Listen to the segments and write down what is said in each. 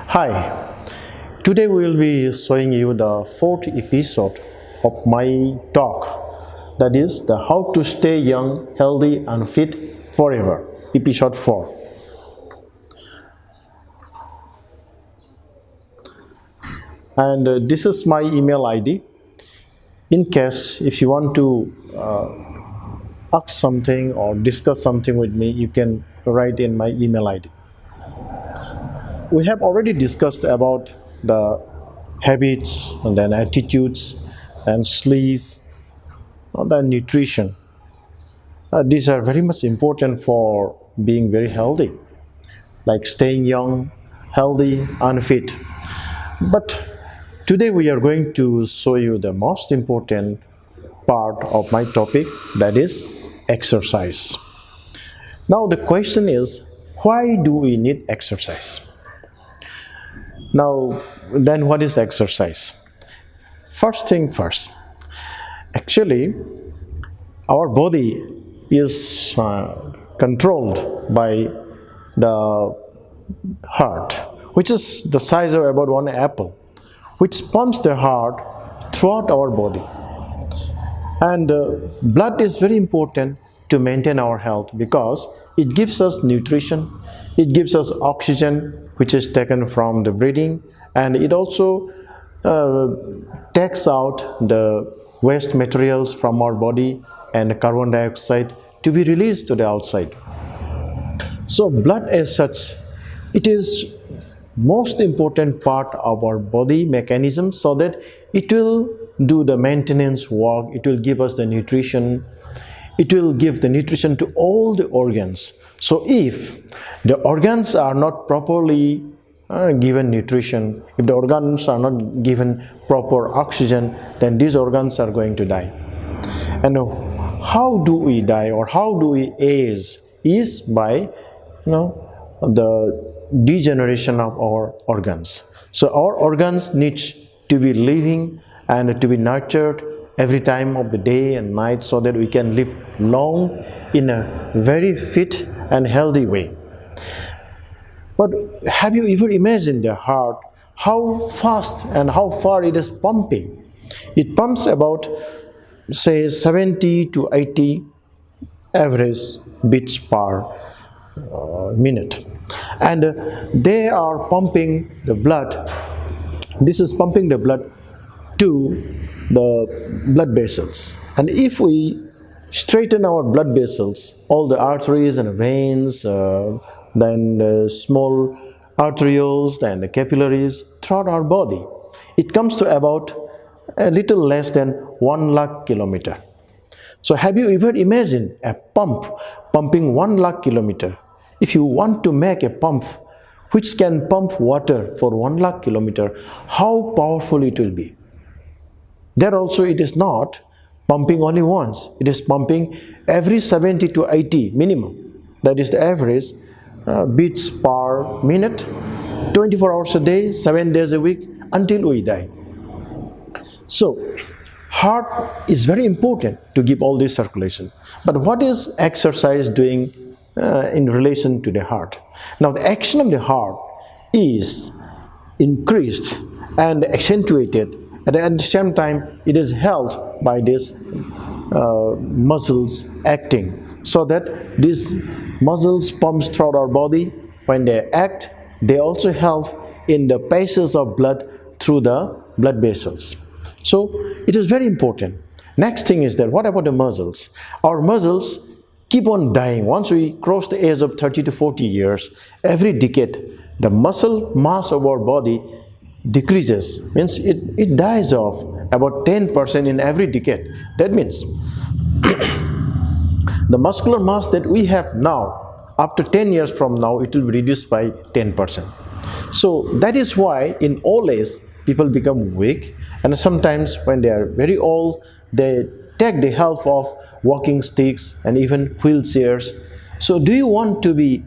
Hi, today we will be showing you the fourth episode of my talk, that is the how to stay young, healthy and fit forever, episode 4. And this is my email ID. In case if you want to ask something or discuss something with me, you can write in my email ID. We have already discussed about the habits and then attitudes and sleep and then nutrition. These are very much important for being very healthy, like staying young, healthy and fit. But today we are going to show you the most important part of my topic, that is exercise. Now the question is, why do we need exercise? Now, then what is exercise? First thing first, actually, our body is controlled by the heart, which is the size of about one apple, which pumps the heart throughout our body. And blood is very important to maintain our health because it gives us nutrition, it gives us oxygen, which is taken from the breathing, and it also takes out the waste materials from our body and carbon dioxide to be released to the outside. So blood as such, it is most important part of our body mechanism, so that it will do the maintenance work, it will give us the nutrition, it will give the nutrition to all the organs. So if the organs are not properly given nutrition, if the organs are not given proper oxygen, then these organs are going to die. And how do we die or how do we age is by the degeneration of our organs. So our organs need to be living and to be nurtured every time of the day and night, so that we can live long in a very fit and healthy way. But have you ever imagined the heart, how fast and how far it is pumping? It pumps about, say, 70 to 80 average beats per minute, and they are pumping the blood. This is pumping the blood to the blood vessels, and if we straighten our blood vessels, all the arteries and veins, then the small arterioles, then the capillaries throughout our body, it comes to about a little less than 1 lakh kilometer. So have you ever imagined a pump pumping 1 lakh kilometer? If you want to make a pump which can pump water for 1 lakh kilometer, how powerful it will be. There also it is not pumping only once, it is pumping every 70 to 80 minimum, that is the average beats per minute, 24 hours a day, 7 days a week, until we die. So heart is very important to give all this circulation. But what is exercise doing in relation to the heart? Now the action of the heart is increased and accentuated. At the same time, it is held by these muscles acting, so that these muscles pumps throughout our body. When they act, they also help in the passes of blood through the blood vessels. So it is very important. Next thing is that, what about the muscles? Our muscles keep on dying. Once we cross the age of 30 to 40 years, every decade, the muscle mass of our body decreases, means it dies off about 10% in every decade. That means the muscular mass that we have now, after 10 years from now, it will be reduced by 10%. So that is why in old age people become weak, and sometimes when they are very old, they take the help of walking sticks and even wheelchairs. So do you want to be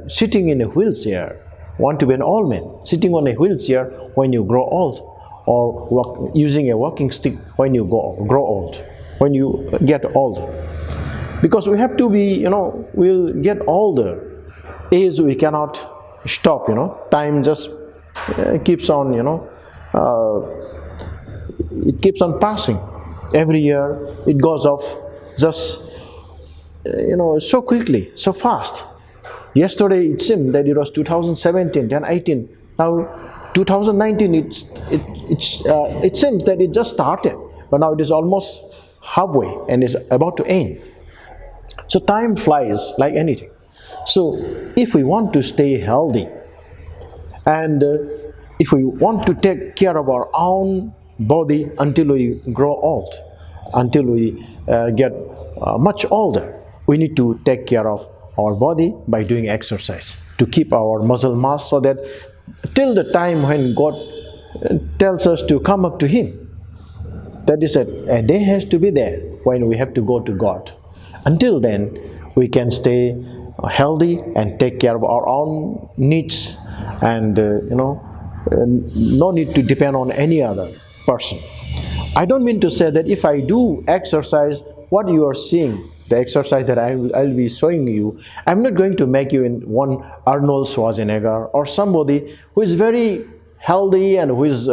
sitting in a wheelchair? Want to be an old man sitting on a wheelchair when you grow old, or using a walking stick when you grow old, when you get old? Because we have to be, we'll get older. Age we cannot stop, time just keeps on, it keeps on passing. Every year it goes off just, so quickly, so fast. Yesterday it seemed that it was 2017, then 18, now 2019. It seems that it just started, but now it is almost halfway and is about to end. So time flies like anything. So if we want to stay healthy, and if we want to take care of our own body until we grow old, until we get much older, we need to take care of our body by doing exercise to keep our muscle mass, so that till the time when God tells us to come up to Him, that is a day has to be there when we have to go to God. Until then, we can stay healthy and take care of our own needs, and no need to depend on any other person. I don't mean to say that if I do exercise, what you are seeing, the exercise that I'll be showing you, I'm not going to make you in one Arnold Schwarzenegger or somebody who is very healthy and who is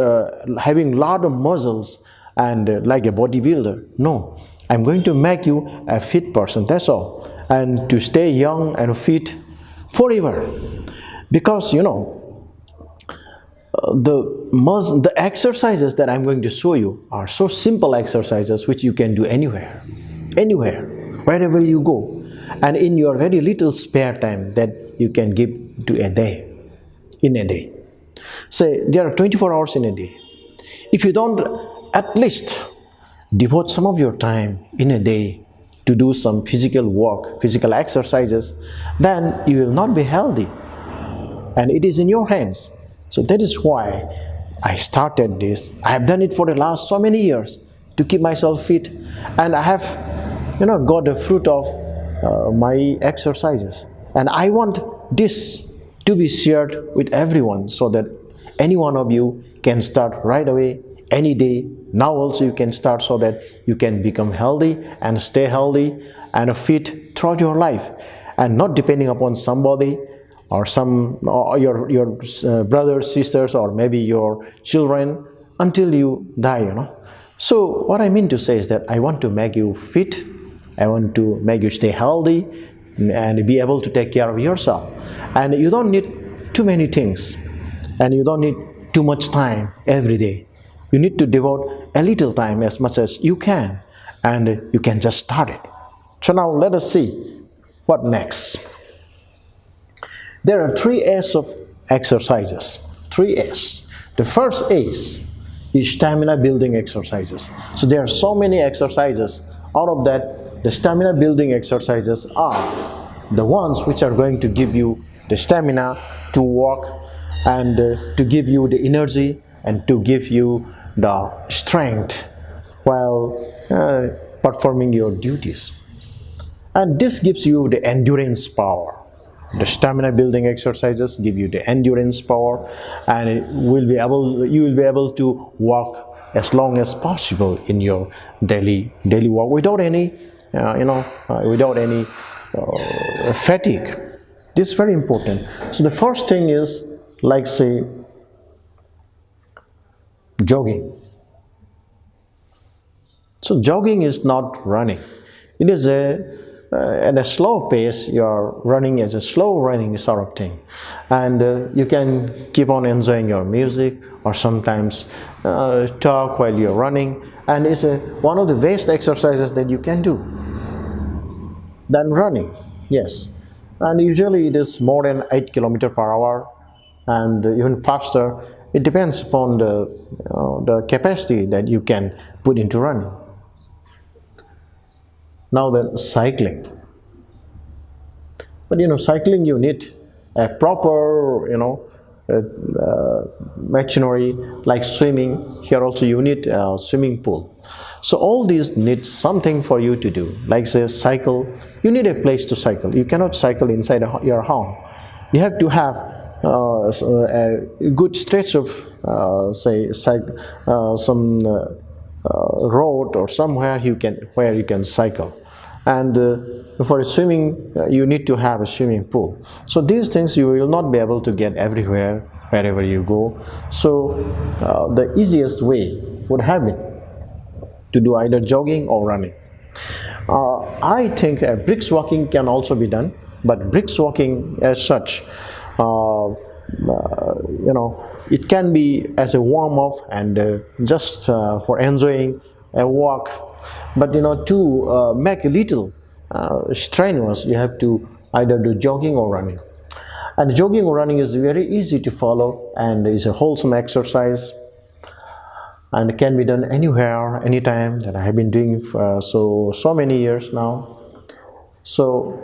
having a lot of muscles and like a bodybuilder. No, I'm going to make you a fit person, that's all. And to stay young and fit forever. Because the exercises that I'm going to show you are so simple exercises which you can do anywhere, wherever you go, and in your very little spare time that you can give to in a day. Say there are 24 hours in a day. If you don't at least devote some of your time in a day to do some physical work, physical exercises, then you will not be healthy, and it is in your hands. So that is why I started this. I have done it for the last so many years to keep myself fit, and I have got the fruit of my exercises, and I want this to be shared with everyone, so that any one of you can start right away, any day. Now also you can start, so that you can become healthy and stay healthy and fit throughout your life, and not depending upon somebody or your brothers, sisters, or maybe your children until you die. So what I mean to say is that I want to make you fit, I want to make you stay healthy and be able to take care of yourself. And you don't need too many things, and you don't need too much time every day. You need to devote a little time, as much as you can, and you can just start it. So now let us see what next. There are 3 A's of exercises. 3 A's. The first A is stamina building exercises. So there are so many exercises. Out of that, the stamina building exercises are the ones which are going to give you the stamina to walk, and to give you the energy, and to give you the strength while performing your duties. And this gives you the endurance power. The stamina building exercises give you the endurance power, and you will be able to walk as long as possible in your daily walk without any fatigue. This is very important. So the first thing is, like say, jogging. So jogging is not running. It is at a slow pace. You are running as a slow running sort of thing, and you can keep on enjoying your music, or sometimes talk while you're running, and it's one of the best exercises that you can do than running. Yes, and usually it is more than 8 km per hour, and even faster. It depends upon the capacity that you can put into running. Now then, cycling. But cycling, you need a proper machinery, like swimming. Here also you need a swimming pool. So all these need something for you to do. Like say cycle, you need a place to cycle. You cannot cycle inside your home. You have to have a good stretch of some road or somewhere where you can cycle. And for swimming, you need to have a swimming pool. So these things you will not be able to get everywhere, wherever you go. So the easiest way would have been to do either jogging or running. I think brisk walking can also be done, but brisk walking as such, it can be as a warm-up and just for enjoying a walk. But to make a little strenuous, you have to either do jogging or running. And jogging or running is very easy to follow and is a wholesome exercise, and it can be done anywhere, anytime, that I have been doing for so many years now. So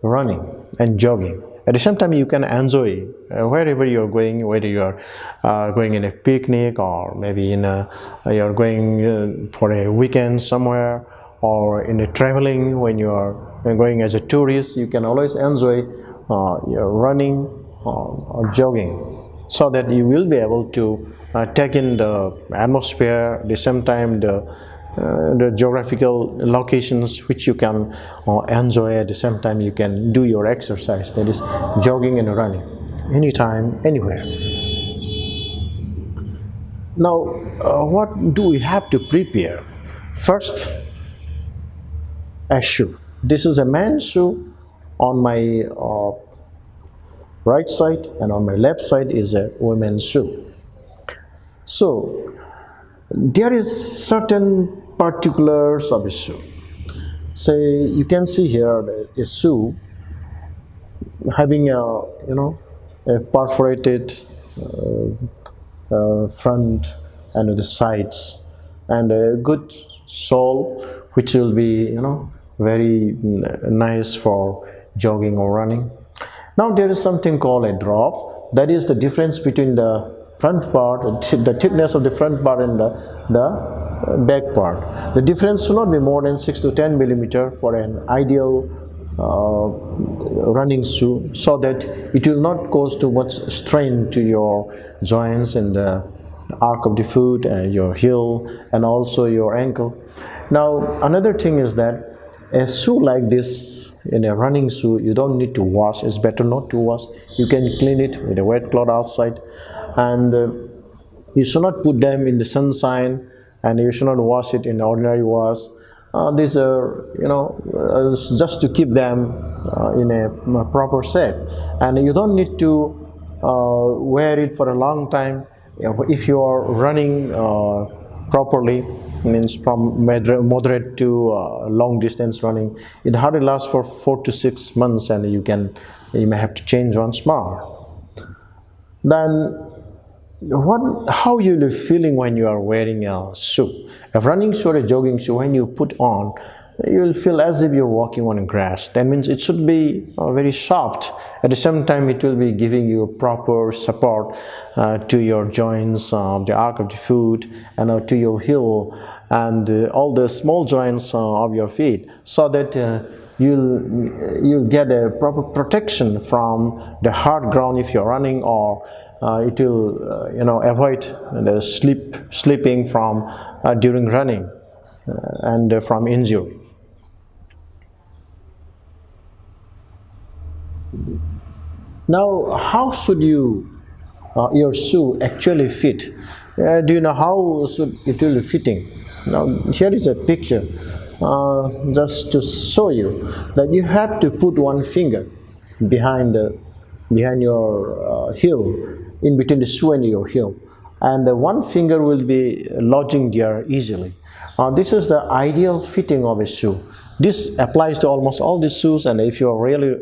running and jogging, at the same time you can enjoy wherever you are going, whether you are going in a picnic, or maybe you're going for a weekend somewhere, or in a traveling when you are going as a tourist. You can always enjoy your running or jogging, so that you will be able to take in the atmosphere, at the same time the geographical locations which you can enjoy. At the same time you can do your exercise, that is jogging and running, anytime, anywhere. Now what do we have to prepare? First, a shoe. This is a man's shoe. On my right side and on my left side is a woman's shoe. So there is certain particulars of a shoe. Say you can see here a shoe having a perforated front and the sides, and a good sole which will be very nice for jogging or running. Now there is something called a drop. That is the difference between the front part, the thickness of the front part, and the back part. The difference should not be more than 6 to 10 millimeter for an ideal running shoe, so that it will not cause too much strain to your joints and the arc of the foot, your heel, and also your ankle. Now another thing is that a shoe like this, in a running shoe, you don't need to wash. It's better not to wash. You can clean it with a wet cloth outside, and you should not put them in the sunshine, and you should not wash it in ordinary wash. These are just to keep them in a proper shape, and you don't need to wear it for a long time. If you are running properly, means from moderate to long distance running, it hardly lasts for 4 to 6 months, and you may have to change once more. Then how you will feeling when you are wearing a shoe, a running shoe or a jogging shoe? When you put on, you will feel as if you're walking on grass. That means it should be very soft. At the same time, it will be giving you proper support to your joints, the arc of the foot, and to your heel, and all the small joints of your feet, so that you'll get a proper protection from the hard ground if you're running, or it will avoid the slipping from during running and from injury. Now, how should your shoe actually fit? Do you know how should it will be fitting? Now here is a picture just to show you that you have to put one finger behind your heel, in between the shoe and your heel, and one finger will be lodging there easily. This is the ideal fitting of a shoe. This applies to almost all the shoes, and if you are really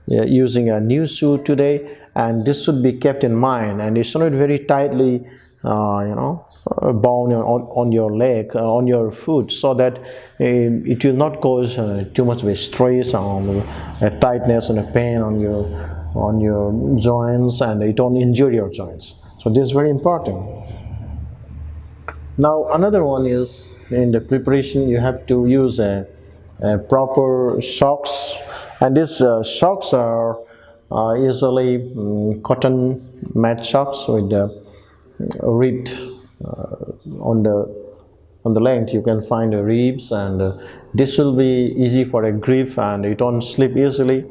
using a new shoe today, and this should be kept in mind, and it's not very tightly bound on your leg, on your foot, so that it will not cause too much of a stress, a tightness and a pain on your joints, and it won't injure your joints. So this is very important. Now another one is, in the preparation you have to use a proper socks, and these socks are usually cotton mat socks with the rib on the length. You can find the ribs, and this will be easy for a grip, and it won't slip easily.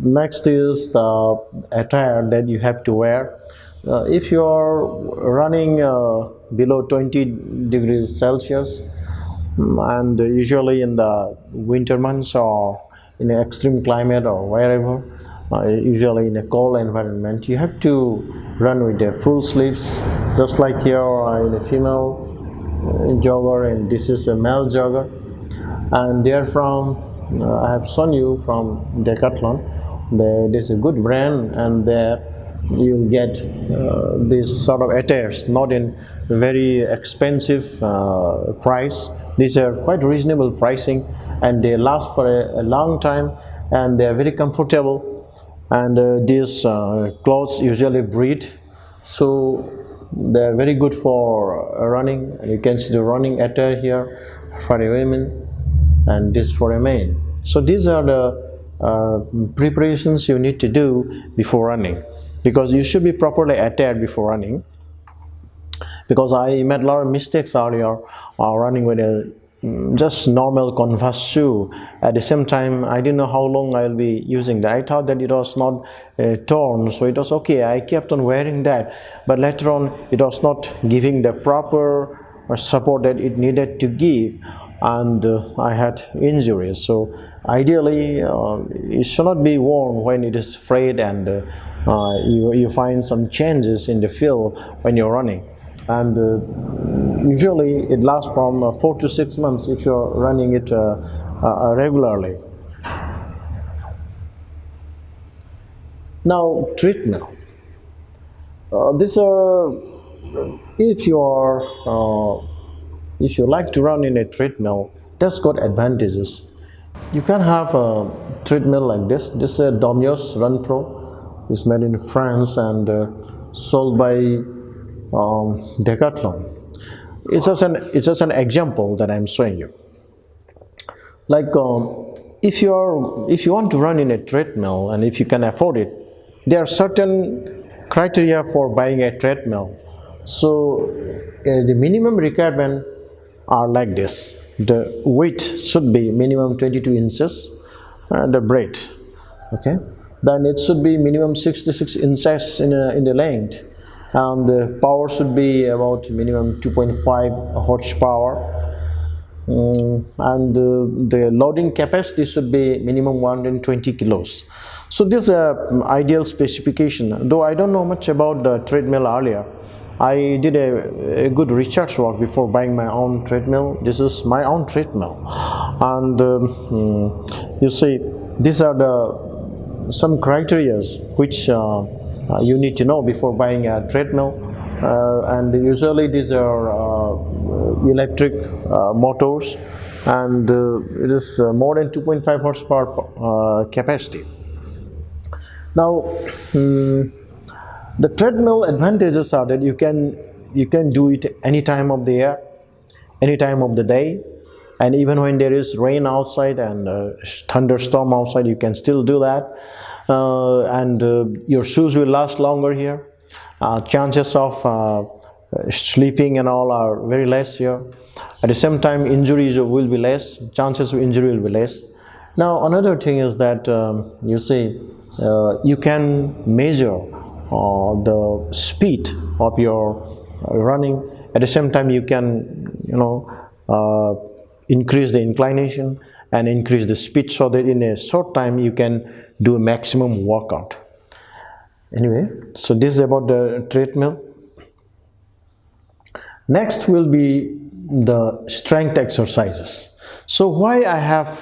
Next is the attire that you have to wear. If you are running below 20 degrees Celsius, and usually in the winter months or in an extreme climate or wherever, usually in a cold environment, you have to run with the full sleeves, just like here in a female jogger, and this is a male jogger. And they are from, I have shown you from Decathlon. There's a good brand, and there you'll get these sort of attires, not in very expensive price. These are quite reasonable pricing, and they last for a long time, and they are very comfortable. And these clothes usually breathe, so they are very good for running. You can see the running attire here for a women, and this for a man. So these are the preparations you need to do before running, because you should be properly attired before running. Because I made a lot of mistakes earlier running with a just normal Converse shoe. At the same time, I didn't know how long I'll be using that. I thought that it was not torn, so it was okay. I kept on wearing that, but later on it was not giving the proper support that it needed to give, and I had injuries. So ideally it should not be worn when it is frayed, and you find some changes in the feel when you're running. And usually it lasts from 4 to 6 months if you're running it regularly. Now, treadmill. These are, if you like to run in a treadmill, that's got advantages. You can have a treadmill like this. This is a Domino's Run Pro. It's made in France and sold by Decathlon. It's just an example that I'm showing you. Like if you want to run in a treadmill, and if you can afford it, there are certain criteria for buying a treadmill. So the minimum requirement are like this. The width should be minimum 22 inches, the breadth. Okay, then it should be minimum 66 inches in the length. And the power should be about minimum 2.5 horsepower, and the loading capacity should be minimum 120 kilos. So this is an ideal specification. Though I don't know much about the treadmill earlier, I did a good research work before buying my own treadmill. This is my own treadmill, and you see, these are some criteria which you need to know before buying a treadmill, and usually these are electric motors, and it is more than 2.5 horsepower capacity. Now, the treadmill advantages are that you can do it any time of the year, any time of the day, and even when there is rain outside and thunderstorm outside, you can still do that. And your shoes will last longer here. Chances of sleeping and all are very less here. At the same time, injuries will be less. Chances of injury will be less. Now, another thing is that you see, you can measure the speed of your running. At the same time, you can increase the inclination and increase the speed, so that in a short time you can do a maximum workout. Anyway, so this is about the treadmill. Next will be the strength exercises. So why I have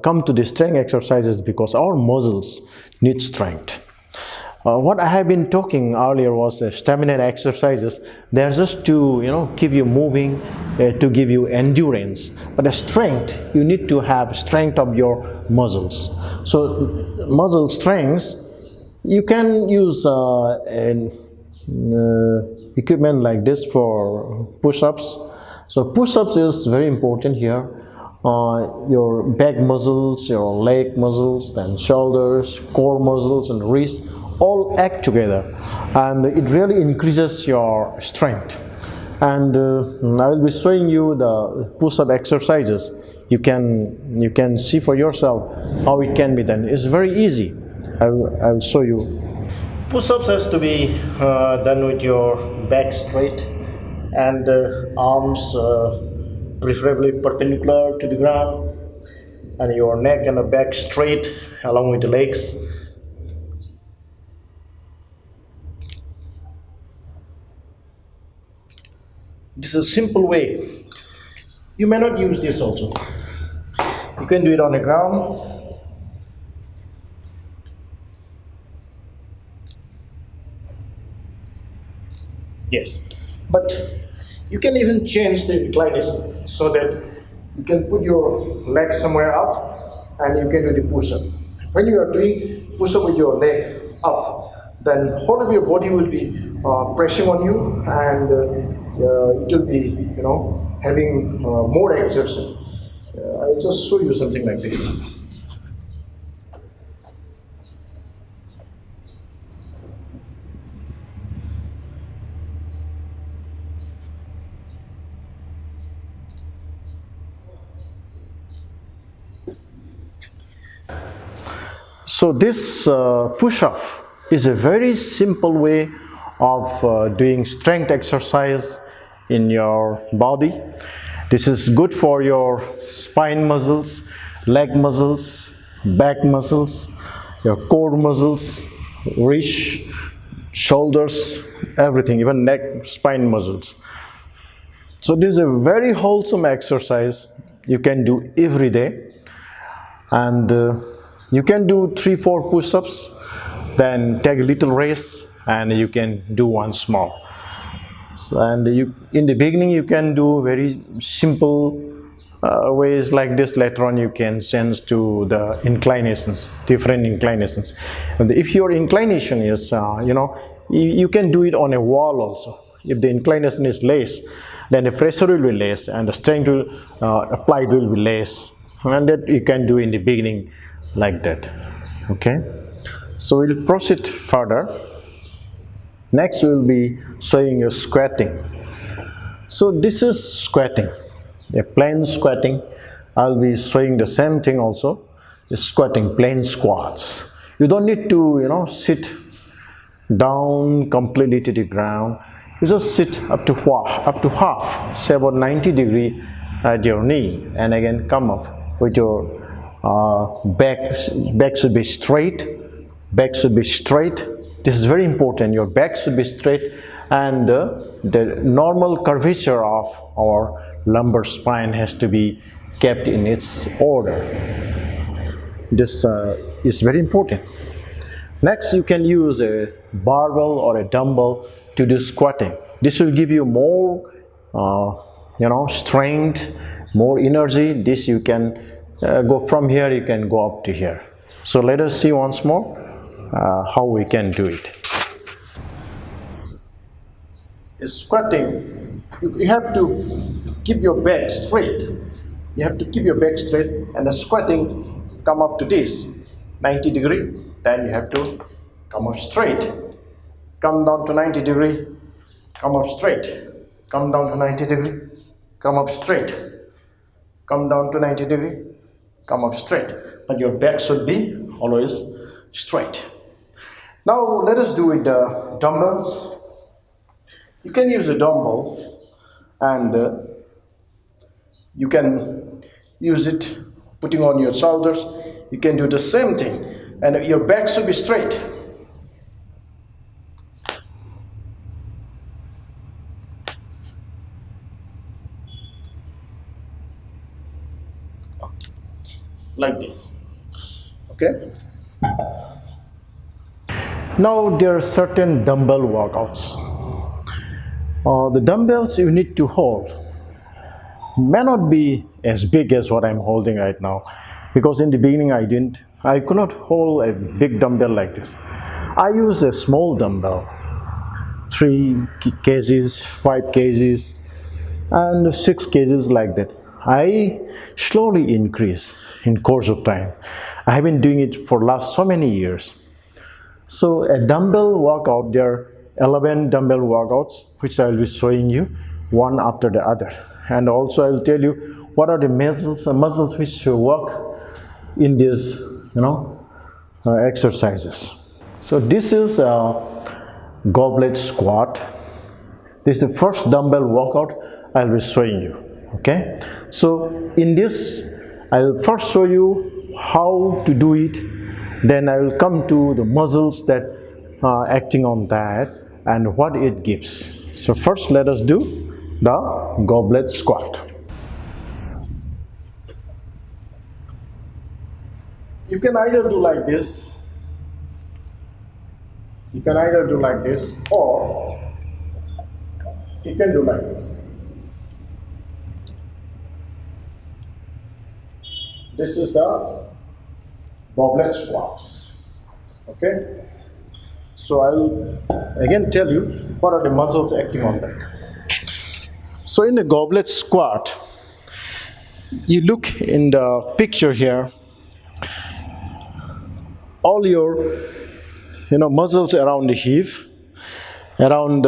come to the strength exercises, because our muscles need strength. What I have been talking earlier was stamina exercises. They are just to keep you moving, to give you endurance. But the strength, you need to have strength of your muscles. So muscle strength, you can use equipment like this for push-ups. So push-ups is very important here. Your back muscles, your leg muscles, then shoulders, core muscles, and wrists all act together, and it really increases your strength. And I will be showing you the push-up exercises. You can see for yourself how it can be done. It's very easy. I'll show you. Push-ups has to be done with your back straight and arms preferably perpendicular to the ground, and your neck and the back straight along with the legs. This is a simple way. You may not use this also. You can do it on the ground. Yes, but you can even change the inclination so that you can put your legs somewhere up and you can do the push-up. When you are doing push-up with your leg up, then whole of your body will be pressing on you, and it will be, having more exertion. I'll just show you something like this. So this push-up is a very simple way of doing strength exercise in your body. This is good for your spine muscles, leg muscles, back muscles, your core muscles, wrist, shoulders, everything, even neck, spine muscles. So this is a very wholesome exercise you can do every day, and you can do 3-4 push-ups, then take a little rest, and you can do one small. So, and in the beginning you can do very simple ways like this. Later on you can change to the inclinations, different inclinations. And if your inclination is, you can do it on a wall also. If the inclination is less, then the pressure will be less and the strength will applied will be less, and that you can do in the beginning like that. Okay, so we'll proceed further. Next we will be showing you squatting. So this is squatting, a plain squatting. I'll be showing the same thing also, the squatting, plain squats. You don't need to sit down completely to the ground. You just sit up to half, say about 90 degrees at your knee, and again come up with your back should be straight. Back should be straight. This is very important. Your back should be straight, and the normal curvature of our lumbar spine has to be kept in its order. This is very important. Next, you can use a barbell or a dumbbell to do squatting. This will give you more, strength, more energy. This you can go from here, you can go up to here. So let us see once more how we can do it. Squatting, you have to keep your back straight. You have to keep your back straight, and the squatting come up to this 90 degree. Then you have to come up straight, come down to 90 degree, come up straight, come down to 90 degree, come up straight, come down to 90 degree, come up straight. But your back should be always straight. Now let us do with the dumbbells. You can use a dumbbell, and you can use it putting on your shoulders. You can do the same thing, and your back should be straight. Like this. Okay. Now there are certain dumbbell workouts. The dumbbells you need to hold may not be as big as what I'm holding right now, because in the beginning I could not hold a big dumbbell like this. I use a small dumbbell, 3 kgs, 5 kgs, and 6 kgs like that. I slowly increase in course of time. I have been doing it for last so many years. So a dumbbell workout, there are 11 dumbbell workouts which I will be showing you one after the other, and also I will tell you what are the muscles which work in this exercises. So this is a goblet squat. This is the first dumbbell workout I'll be showing you. Okay, so in this I'll first show you how to do it, then I will come to the muscles that are acting on that and what it gives. So first let us do the goblet squat. You can either do like this, or you can do like this. This is the goblet squat. Okay, so I'll again tell you what are the muscles acting on that. So in the goblet squat, you look in the picture here, all your muscles around the hip, around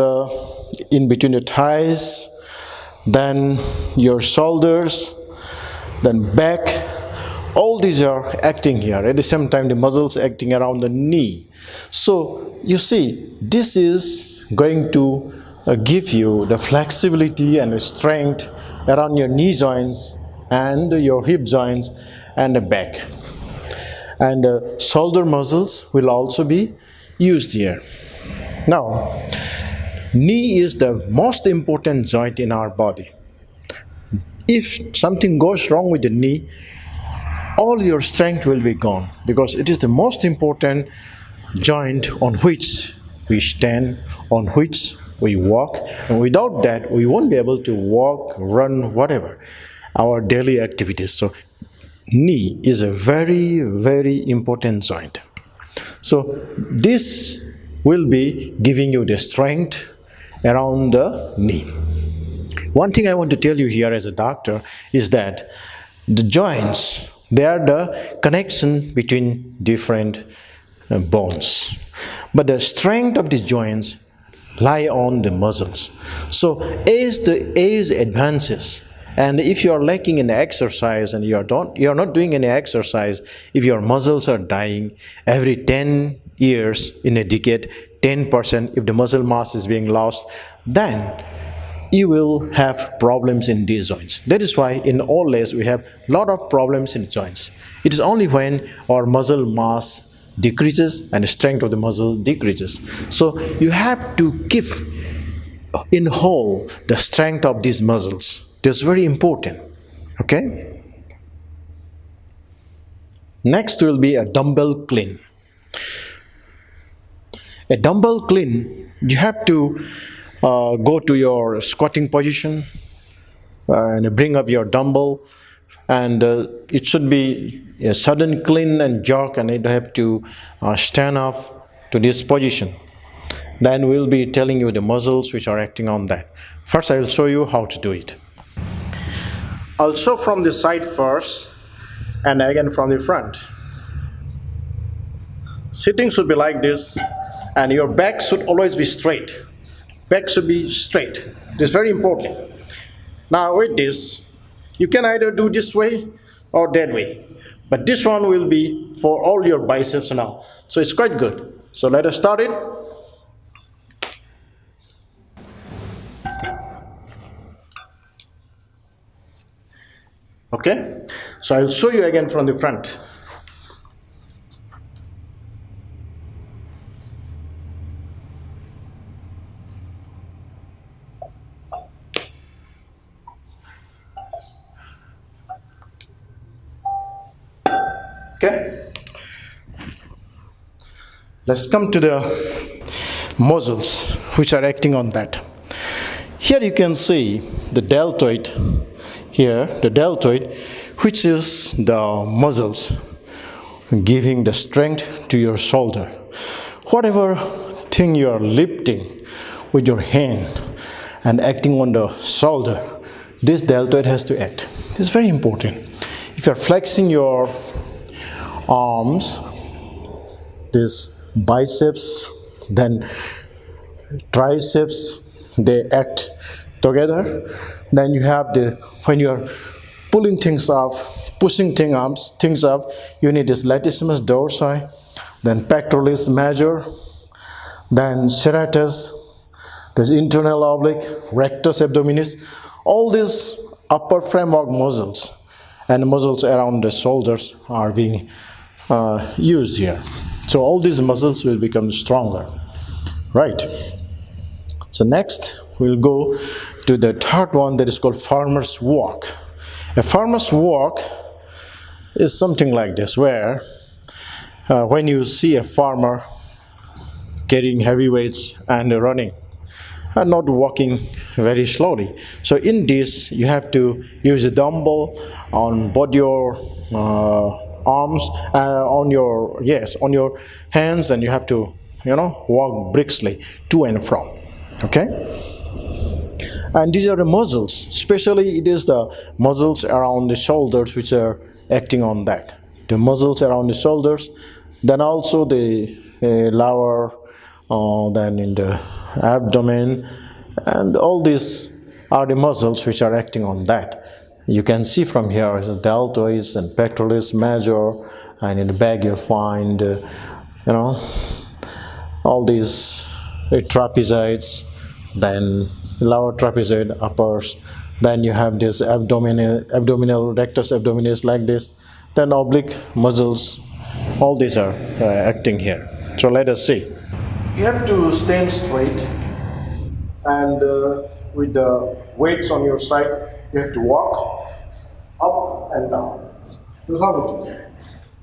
in between the thighs, then your shoulders, then back, all these are acting here. At the same time, the muscles acting around the knee. So you see, this is going to give you the flexibility and the strength around your knee joints and your hip joints and the back. And the shoulder muscles will also be used here. Now, knee is the most important joint in our body. If something goes wrong with the knee, all your strength will be gone, because it is the most important joint on which we stand, on which we walk, and without that we won't be able to walk, run, whatever, our daily activities. So knee is a very, very important joint. So this will be giving you the strength around the knee. One thing I want to tell you here as a doctor is that the joints, they are the connection between different bones. But the strength of the joints lie on the muscles. So as the age advances, and if you are lacking in exercise and you are not doing any exercise, if your muscles are dying every 10 years in a decade, 10%, if the muscle mass is being lost, then you will have problems in these joints. That is why in old age we have a lot of problems in joints. It is only when our muscle mass decreases and the strength of the muscle decreases. So you have to keep in whole the strength of these muscles. This is very important. Okay? Next will be a dumbbell clean. A dumbbell clean, you have to go to your squatting position and bring up your dumbbell, and it should be a sudden clean and jog, and you have to stand up to this position. Then we'll be telling you the muscles which are acting on that. First I will show you how to do it. I'll show from the side first and again from the front. Sitting should be like this, and your back should always be straight. Back should be straight. This is very important. Now with this, you can either do this way or that way. But this one will be for all your biceps now. So it's quite good. So let us start it. Okay? So I'll show you again from the front. Okay, let's come to the muscles which are acting on that. Here you can see the deltoid here, the deltoid, which is the muscles giving the strength to your shoulder. Whatever thing you are lifting with your hand and acting on the shoulder, this deltoid has to act. This is very important. If you are flexing your arms, this biceps, then triceps, they act together. Then you have when you are pulling things off, pushing things up, you need this latissimus dorsi, then pectoralis major, then serratus, there's internal oblique, rectus abdominis. All these upper framework muscles and muscles around the shoulders are being used here. So all these muscles will become stronger, right? So next we'll go to the third one, that is called farmer's walk. A farmer's walk is something like this, where when you see a farmer carrying heavy weights and running and not walking very slowly. So in this, you have to use a dumbbell on both your arms, on your hands, and you have to, walk briskly to and from. Okay? And these are the muscles, especially it is the muscles around the shoulders which are acting on that. The muscles around the shoulders, then also the lower, then in the abdomen, and all these are the muscles which are acting on that. You can see from here the deltoids and pectoralis major, and in the back you'll find all these trapezoids, then lower trapezoid, uppers, then you have this abdominal rectus abdominis like this, then oblique muscles. All these are acting here. So let us see. You have to stand straight, and with the weights on your side, you have to walk up and down. This is how it is.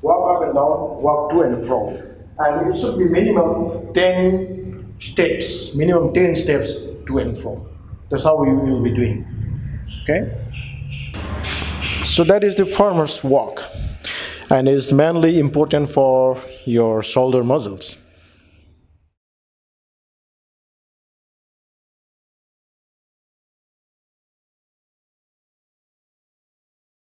Walk up and down, walk to and fro. And it should be minimum 10 steps to and fro. That's how we will be doing. Okay? So that is the farmer's walk, and is mainly important for your shoulder muscles.